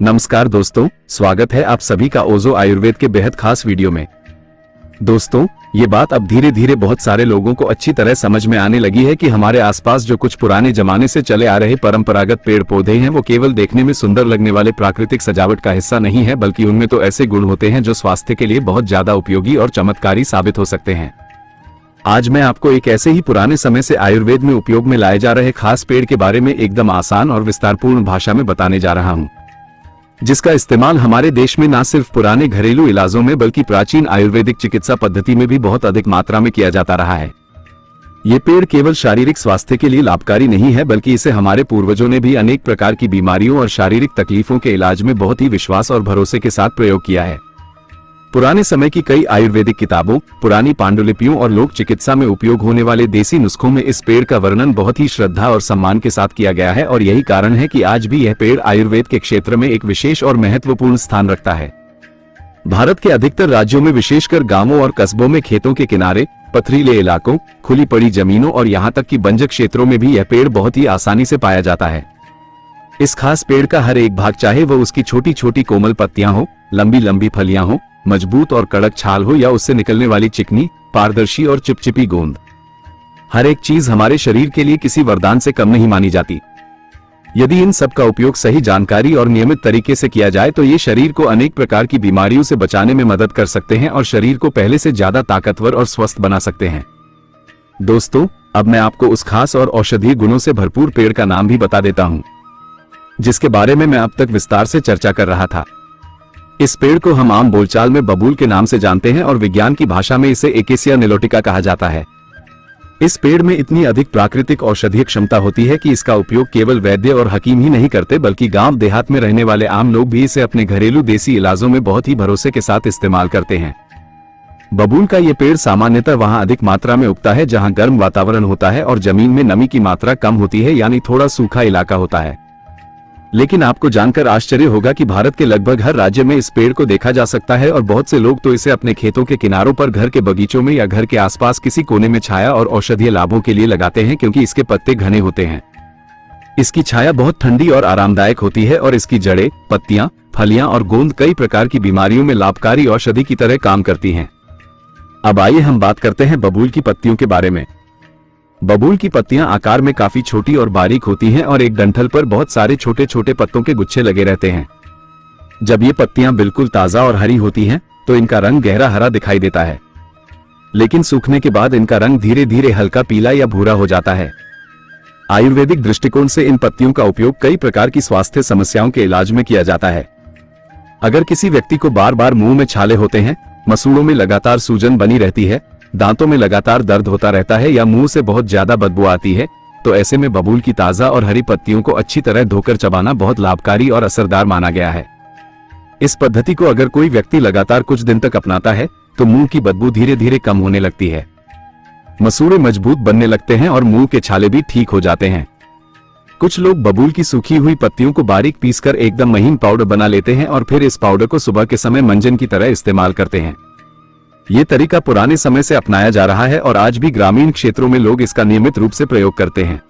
नमस्कार दोस्तों, स्वागत है आप सभी का ओजो आयुर्वेद के बेहद खास वीडियो में। दोस्तों, ये बात अब धीरे धीरे बहुत सारे लोगों को अच्छी तरह समझ में आने लगी है कि हमारे आसपास जो कुछ पुराने जमाने से चले आ रहे परंपरागत पेड़ पौधे हैं वो केवल देखने में सुंदर लगने वाले प्राकृतिक सजावट का हिस्सा नहीं है, बल्कि उनमें तो ऐसे गुण होते हैं जो स्वास्थ्य के लिए बहुत ज्यादा उपयोगी और चमत्कारी साबित हो सकते हैं। आज मैं आपको एक ऐसे ही पुराने समय से आयुर्वेद में उपयोग में लाए जा रहे खास पेड़ के बारे में एकदम आसान और विस्तारपूर्ण भाषा में बताने जा रहा हूँ, जिसका इस्तेमाल हमारे देश में न सिर्फ पुराने घरेलू इलाजों में बल्कि प्राचीन आयुर्वेदिक चिकित्सा पद्धति में भी बहुत अधिक मात्रा में किया जाता रहा है। ये पेड़ केवल शारीरिक स्वास्थ्य के लिए लाभकारी नहीं है, बल्कि इसे हमारे पूर्वजों ने भी अनेक प्रकार की बीमारियों और शारीरिक तकलीफों के इलाज में बहुत ही विश्वास और भरोसे के साथ प्रयोग किया है। पुराने समय की कई आयुर्वेदिक किताबों, पुरानी पांडुलिपियों और लोक चिकित्सा में उपयोग होने वाले देसी नुस्खों में इस पेड़ का वर्णन बहुत ही श्रद्धा और सम्मान के साथ किया गया है, और यही कारण है कि आज भी यह पेड़ आयुर्वेद के क्षेत्र में एक विशेष और महत्वपूर्ण स्थान रखता है। भारत के अधिकतर राज्यों में, विशेषकर गांवों और कस्बों में, खेतों के किनारे, पथरीले इलाकों, खुली पड़ी जमीनों और यहाँ तक कि बंजर क्षेत्रों में भी यह पेड़ बहुत ही आसानी से पाया जाता है। इस खास पेड़ का हर एक भाग, चाहे वो उसकी छोटी छोटी कोमल पत्तियां हो, लंबी लंबी फलियां हो, मजबूत और कड़क छाल हो, या उससे निकलने वाली चिकनी, पारदर्शी और चिपचिपी गोंद, हर एक चीज हमारे शरीर के लिए किसी वरदान से कम नहीं मानी जाती। यदि इन सब का उपयोग सही जानकारी और नियमित तरीके से किया जाए तो ये शरीर को अनेक प्रकार की बीमारियों से बचाने में मदद कर सकते हैं और शरीर को पहले से ज्यादा ताकतवर और स्वस्थ बना सकते हैं। दोस्तों, अब मैं आपको उस खास और औषधीय गुणों से भरपूर पेड़ का नाम भी बता देता हूँ, जिसके बारे में मैं अब तक विस्तार से चर्चा कर रहा था। इस पेड़ को हम आम बोलचाल में बबूल के नाम से जानते हैं और विज्ञान की भाषा में इसे एकेसिया निलोटिका कहा जाता है। इस पेड़ में इतनी अधिक प्राकृतिक औषधीय क्षमता होती है कि इसका उपयोग केवल वैद्य और हकीम ही नहीं करते, बल्कि गांव देहात में रहने वाले आम लोग भी इसे अपने घरेलू देसी इलाजों में बहुत ही भरोसे के साथ इस्तेमाल करते हैं। बबूल का ये पेड़ सामान्यतः वहां अधिक मात्रा में उगता है जहां गर्म वातावरण होता है और जमीन में नमी की मात्रा कम होती है, यानी थोड़ा सूखा इलाका होता है। लेकिन आपको जानकर आश्चर्य होगा कि भारत के लगभग हर राज्य में इस पेड़ को देखा जा सकता है, और बहुत से लोग तो इसे अपने खेतों के किनारों पर, घर के बगीचों में या घर के आसपास किसी कोने में छाया और औषधीय लाभों के लिए लगाते हैं, क्योंकि इसके पत्ते घने होते हैं। इसकी छाया बहुत ठंडी और आरामदायक होती है और इसकी जड़ें, पत्तियां, फलियां और गोंद कई प्रकार की बीमारियों में लाभकारी औषधि की तरह काम करती हैं। अब आइए हम बात करते हैं बबूल की पत्तियों के बारे में। बबूल की पत्तियां आकार में काफी छोटी और बारीक होती हैं और एक डंठल पर बहुत सारे छोटे छोटे पत्तों के गुच्छे लगे रहते हैं। जब ये पत्तियां बिल्कुल ताजा और हरी होती हैं तो इनका रंग गहरा हरा दिखाई देता है, लेकिन सूखने के बाद इनका रंग धीरे धीरे हल्का पीला या भूरा हो जाता है। आयुर्वेदिक दृष्टिकोण से इन पत्तियों का उपयोग कई प्रकार की स्वास्थ्य समस्याओं के इलाज में किया जाता है। अगर किसी व्यक्ति को बार बार मुंह में छाले होते हैं, मसूड़ों में लगातार सूजन बनी रहती है, दांतों में लगातार दर्द होता रहता है या मुंह से बहुत ज्यादा बदबू आती है, तो ऐसे में बबूल की ताजा और हरी पत्तियों को अच्छी तरह धोकर चबाना बहुत लाभकारी और असरदार माना गया है। इस पद्धति को अगर कोई व्यक्ति लगातार कुछ दिन तक अपनाता है तो मुंह की बदबू धीरे धीरे कम होने लगती है, मसूड़े मजबूत बनने लगते हैं और मुंह के छाले भी ठीक हो जाते हैं। कुछ लोग बबूल की सूखी हुई पत्तियों को बारीक पीसकर एकदम महीन पाउडर बना लेते हैं और फिर इस पाउडर को सुबह के समय मंजन की तरह इस्तेमाल करते हैं। ये तरीका पुराने समय से अपनाया जा रहा है और आज भी ग्रामीण क्षेत्रों में लोग इसका नियमित रूप से प्रयोग करते हैं।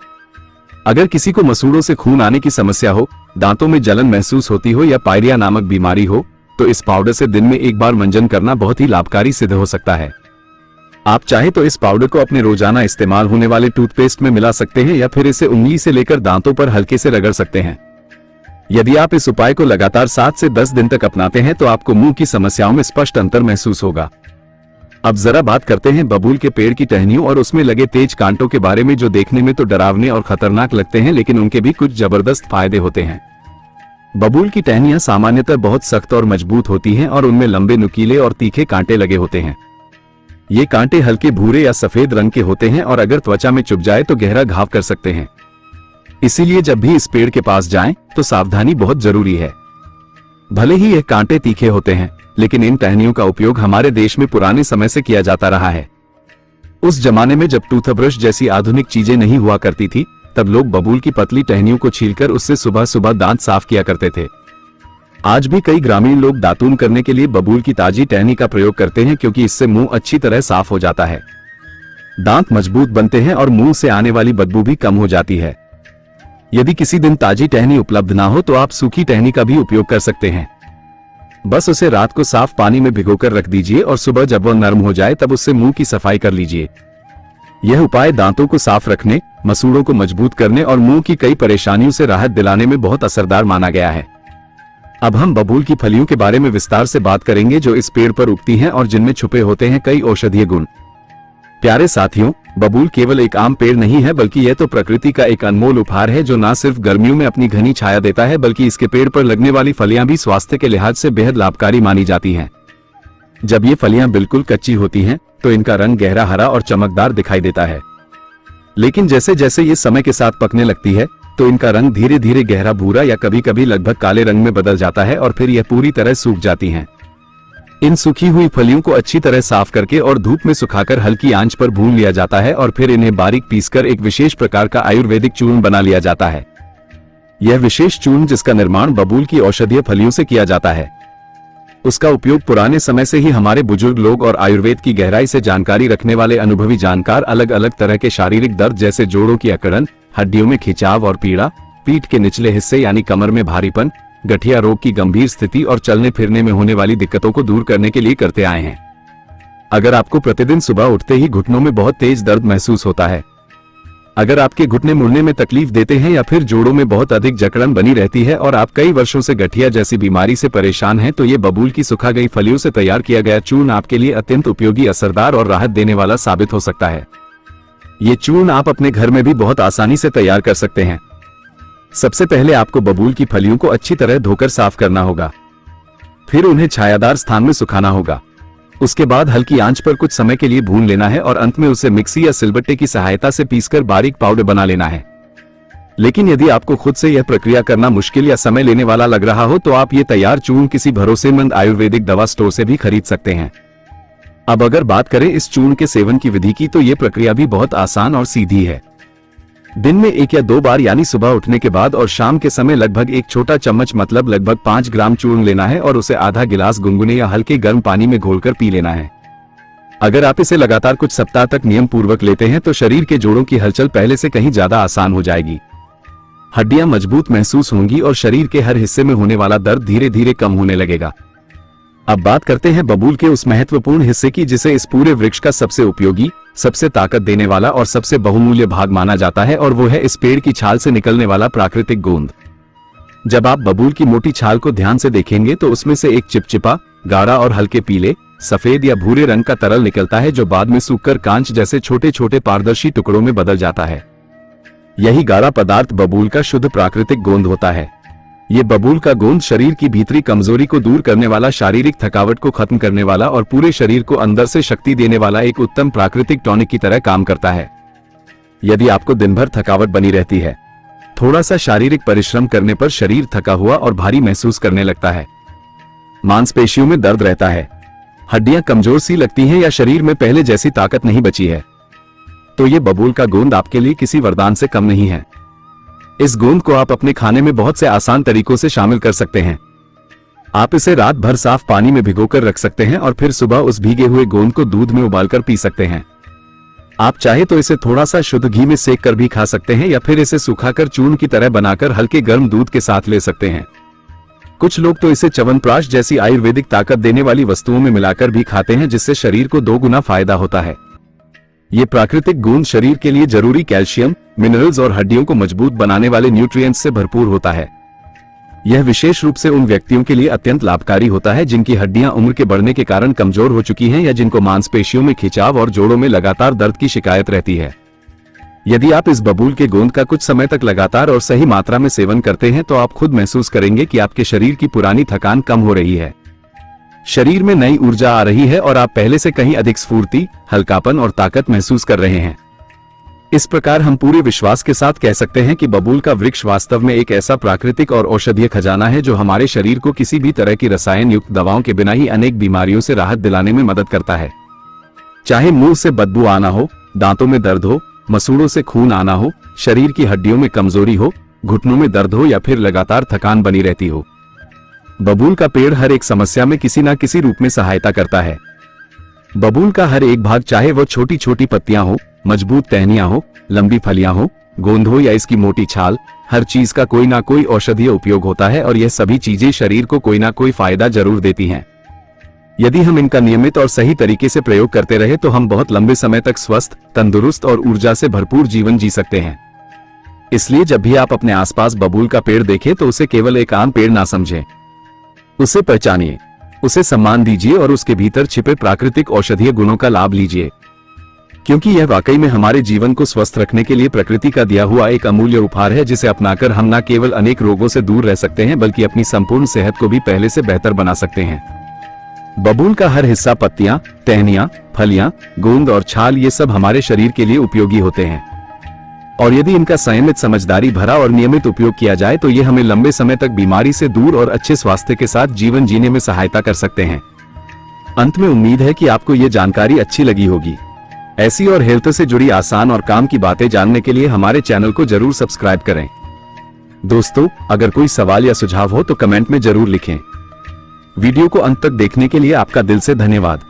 अगर किसी को मसूड़ों से खून आने की समस्या हो, दांतों में जलन महसूस होती हो या पायरिया नामक बीमारी हो, तो इस पाउडर से दिन में एक बार मंजन करना बहुत ही लाभकारी सिद्ध हो सकता है। आप चाहे तो इस पाउडर को अपने रोजाना इस्तेमाल होने वाले टूथपेस्ट में मिला सकते हैं या फिर इसे उंगली से लेकर दांतों पर हल्के से रगड़ सकते हैं। यदि आप इस उपाय को लगातार 7 से 10 दिन तक अपनाते हैं तो आपको मुंह की समस्याओं में स्पष्ट अंतर महसूस होगा। अब जरा बात करते हैं बबूल के पेड़ की टहनियों और उसमें लगे तेज कांटों के बारे में, जो देखने में तो डरावने और खतरनाक लगते हैं, लेकिन उनके भी कुछ जबरदस्त फायदे होते हैं। बबूल की टहनियां सामान्यतः बहुत सख्त और मजबूत होती हैं और उनमें लंबे, नुकीले और तीखे कांटे लगे होते हैं। ये कांटे हल्के भूरे या सफेद रंग के होते हैं और अगर त्वचा में चुभ जाए तो गहरा घाव कर सकते हैं। इसीलिए जब भी इस पेड़ के पास जाएं तो सावधानी बहुत जरूरी है। भले ही ये कांटे तीखे होते हैं, लेकिन इन टहनियों का उपयोग हमारे देश में पुराने समय से किया जाता रहा है। उस जमाने में जब टूथब्रश जैसी आधुनिक चीजें नहीं हुआ करती थी, तब लोग बबूल की पतली टहनियों को छीलकर उससे सुबह सुबह दांत साफ किया करते थे। आज भी कई ग्रामीण लोग दातून करने के लिए बबूल की ताजी टहनी का प्रयोग करते हैं, क्योंकि इससे मुंह अच्छी तरह साफ हो जाता है, दांत मजबूत बनते हैं और मुंह से आने वाली बदबू भी कम हो जाती है। यदि किसी दिन ताजी टहनी उपलब्ध ना हो तो आप सूखी टहनी का भी उपयोग कर सकते हैं। बस उसे रात को साफ पानी में भिगोकर रख दीजिए और सुबह जब वह नरम हो जाए तब उससे मुंह की सफाई कर लीजिए। यह उपाय दांतों को साफ रखने, मसूड़ों को मजबूत करने और मुंह की कई परेशानियों से राहत दिलाने में बहुत असरदार माना गया है। अब हम बबूल की फलियों के बारे में विस्तार से बात करेंगे जो इस पेड़ पर उगती हैं और जिनमें छुपे होते हैं कई औषधीय गुण। प्यारे साथियों, बबूल केवल एक आम पेड़ नहीं है बल्कि यह तो प्रकृति का एक अनमोल उपहार है जो न सिर्फ गर्मियों में अपनी घनी छाया देता है बल्कि इसके पेड़ पर लगने वाली फलियां भी स्वास्थ्य के लिहाज से बेहद लाभकारी मानी जाती हैं। जब ये फलियां बिल्कुल कच्ची होती हैं तो इनका रंग गहरा हरा और चमकदार दिखाई देता है, लेकिन जैसे जैसे ये समय के साथ पकने लगती है तो इनका रंग धीरे धीरे गहरा भूरा या कभी कभी लगभग काले रंग में बदल जाता है और फिर यह पूरी तरह सूख जाती हैं। इन सूखी हुई फलियों को अच्छी तरह साफ करके और धूप में सुखाकर हल्की आंच पर भून लिया जाता है और फिर इन्हें बारीक पीसकर एक विशेष प्रकार का आयुर्वेदिक चूर्ण बना लिया जाता है। यह विशेष चूर्ण जिसका निर्माण बबूल की औषधीय फलियों से किया जाता है, उसका उपयोग पुराने समय से ही हमारे बुजुर्ग लोग और आयुर्वेद की गहराई से जानकारी रखने वाले अनुभवी जानकार अलग अलग तरह के शारीरिक दर्द जैसे जोड़ों की अकड़न, हड्डियों में खिंचाव और पीड़ा, पीठ के निचले हिस्से यानी कमर में भारीपन, गठिया रोग की गंभीर स्थिति और चलने फिरने में होने वाली दिक्कतों को दूर करने के लिए करते आए हैं। अगर आपको प्रतिदिन सुबह उठते ही घुटनों में बहुत तेज दर्द महसूस होता है, अगर आपके घुटने मुड़ने में तकलीफ देते हैं या फिर जोड़ों में बहुत अधिक जकड़न बनी रहती है और आप कई वर्षों से गठिया जैसी बीमारी से परेशान हैं, तो ये बबूल की सुखा गई फलियों से तैयार किया गया चूर्ण आपके लिए अत्यंत उपयोगी, असरदार और राहत देने वाला साबित हो सकता है। ये चूर्ण आप अपने घर में भी बहुत आसानी से तैयार कर सकते हैं। सबसे पहले आपको बबूल की फलियों को अच्छी तरह धोकर साफ करना होगा, फिर उन्हें छायादार स्थान में सुखाना होगा। उसके बाद हल्की आंच पर कुछ समय के लिए भून लेना है और अंत में उसे मिक्सी या सिलबट्टे की सहायता से पीसकर बारीक पाउडर बना लेना है। लेकिन यदि आपको खुद से यह प्रक्रिया करना मुश्किल या समय लेने वाला लग रहा हो तो आप ये तैयार चूर्ण किसी भरोसेमंद आयुर्वेदिक दवा स्टोर से भी खरीद सकते हैं। अब अगर बात करें इस चूर्ण के सेवन की विधि की, तो ये प्रक्रिया भी बहुत आसान और सीधी है। दिन में 1 या 2 बार यानी सुबह उठने के बाद और शाम के समय लगभग 1 छोटा चम्मच मतलब लगभग 5 ग्राम चूर्ण लेना है और उसे आधा गिलास गुनगुने या हल्के गर्म पानी में घोलकर पी लेना है। अगर आप इसे लगातार कुछ सप्ताह तक नियम पूर्वक लेते हैं तो शरीर के जोड़ों की हलचल पहले से कहीं ज्यादा आसान हो जाएगी, हड्डियां मजबूत महसूस होंगी और शरीर के हर हिस्से में होने वाला दर्द धीरे धीरे कम होने लगेगा। अब बात करते हैं बबूल के उस महत्वपूर्ण हिस्से की जिसे इस पूरे वृक्ष का सबसे उपयोगी, सबसे ताकत देने वाला और सबसे बहुमूल्य भाग माना जाता है, और वो है इस पेड़ की छाल से निकलने वाला प्राकृतिक गोंद। जब आप बबूल की मोटी छाल को ध्यान से देखेंगे तो उसमें से एक चिपचिपा, गाढ़ा और हल्के पीले, सफेद या भूरे रंग का तरल निकलता है जो बाद में सूखकर कांच जैसे छोटे छोटे पारदर्शी टुकड़ों में बदल जाता है। यही गाढ़ा पदार्थ बबूल का शुद्ध प्राकृतिक गोंद होता है। ये बबूल का गोंद शरीर की भीतरी कमजोरी को दूर करने वाला, शारीरिक थकावट को खत्म करने वाला और पूरे शरीर को अंदर से शक्ति देने वाला एक उत्तम प्राकृतिक टॉनिक की तरह काम करता है। यदि आपको दिन भर थकावट बनी रहती है, थोड़ा सा शारीरिक परिश्रम करने पर शरीर थका हुआ और भारी महसूस करने लगता है, मांसपेशियों में दर्द रहता है, हड्डियां कमजोर सी लगती हैं या शरीर में पहले जैसी ताकत नहीं बची है, तो ये बबूल का गोंद आपके लिए किसी वरदान से कम नहीं है। इस गोंद को आप अपने खाने में बहुत से आसान तरीकों से शामिल कर सकते हैं। आप इसे रात भर साफ पानी में भिगोकर रख सकते हैं और फिर सुबह उस भीगे हुए गोंद को दूध में उबालकर पी सकते हैं। आप चाहे तो इसे थोड़ा सा शुद्ध घी में सेक कर भी खा सकते हैं या फिर इसे सुखाकर चूर्ण की तरह बनाकर हल्के गर्म दूध के साथ ले सकते हैं। कुछ लोग तो इसे च्यवनप्राश जैसी आयुर्वेदिक ताकत देने वाली वस्तुओं में मिलाकर भी खाते हैं, जिससे शरीर को 2 गुना फायदा होता है। ये प्राकृतिक गोंद शरीर के लिए जरूरी कैल्शियम, मिनरल्स और हड्डियों को मजबूत बनाने वाले न्यूट्रिएंट्स से भरपूर होता है। यह विशेष रूप से उन व्यक्तियों के लिए अत्यंत लाभकारी होता है जिनकी हड्डियां उम्र के बढ़ने के कारण कमजोर हो चुकी हैं या जिनको मांसपेशियों में खिंचाव और जोड़ों में लगातार दर्द की शिकायत रहती है। यदि आप इस बबूल के गोंद का कुछ समय तक लगातार और सही मात्रा में सेवन करते हैं तो आप खुद महसूस करेंगे कि आपके शरीर की पुरानी थकान कम हो रही है, शरीर में नई ऊर्जा आ रही है और आप पहले से कहीं अधिक स्फूर्ति, हल्कापन और ताकत महसूस कर रहे हैं। इस प्रकार हम पूरे विश्वास के साथ कह सकते हैं कि बबूल का वृक्ष वास्तव में एक ऐसा प्राकृतिक और औषधीय खजाना है जो हमारे शरीर को किसी भी तरह की रसायन युक्त दवाओं के बिना ही अनेक बीमारियों से राहत दिलाने में मदद करता है। चाहे मुंह से बदबू आना हो, दांतों में दर्द हो, मसूड़ों से खून आना हो, शरीर की हड्डियों में कमजोरी हो, घुटनों में दर्द हो या फिर लगातार थकान बनी रहती हो, बबूल का पेड़ हर एक समस्या में किसी न किसी रूप में सहायता करता है। बबूल का हर एक भाग, चाहे वो छोटी छोटी पत्तियां हो, मजबूत टहनियां हो, लंबी फलियां हो, गोंद हो या इसकी मोटी छाल, हर चीज का कोई ना कोई औषधीय उपयोग होता है और यह सभी चीजें शरीर को कोई ना कोई फायदा जरूर देती हैं। यदि हम इनका नियमित और सही तरीके से प्रयोग करते रहे तो हम बहुत लंबे समय तक स्वस्थ, तंदुरुस्त और ऊर्जा से भरपूर जीवन जी सकते हैं। इसलिए जब भी आप अपने आसपास बबूल का पेड़ देखें तो उसे केवल एक आम पेड़ ना समझें। उसे पहचानिए, उसे सम्मान दीजिए और उसके भीतर छिपे प्राकृतिक औषधीय गुणों का लाभ लीजिए, क्योंकि यह वाकई में हमारे जीवन को स्वस्थ रखने के लिए प्रकृति का दिया हुआ एक अमूल्य उपहार है, जिसे अपनाकर हम न केवल अनेक रोगों से दूर रह सकते हैं बल्कि अपनी संपूर्ण सेहत को भी पहले से बेहतर बना सकते हैं। बबूल का हर हिस्सा, पत्तियां, टहनियां, फलियां, गोंद और छाल, ये सब हमारे शरीर के लिए उपयोगी होते हैं और यदि इनका संयमित, समझदारी भरा और नियमित उपयोग किया जाए तो ये हमें लंबे समय तक बीमारी से दूर और अच्छे स्वास्थ्य के साथ जीवन जीने में सहायता कर सकते हैं। अंत में उम्मीद है कि आपको ये जानकारी अच्छी लगी होगी। ऐसी और हेल्थ से जुड़ी आसान और काम की बातें जानने के लिए हमारे चैनल को जरूर सब्सक्राइब करें। दोस्तों, अगर कोई सवाल या सुझाव हो तो कमेंट में जरूर लिखें। वीडियो को अंत तक देखने के लिए आपका दिल से धन्यवाद।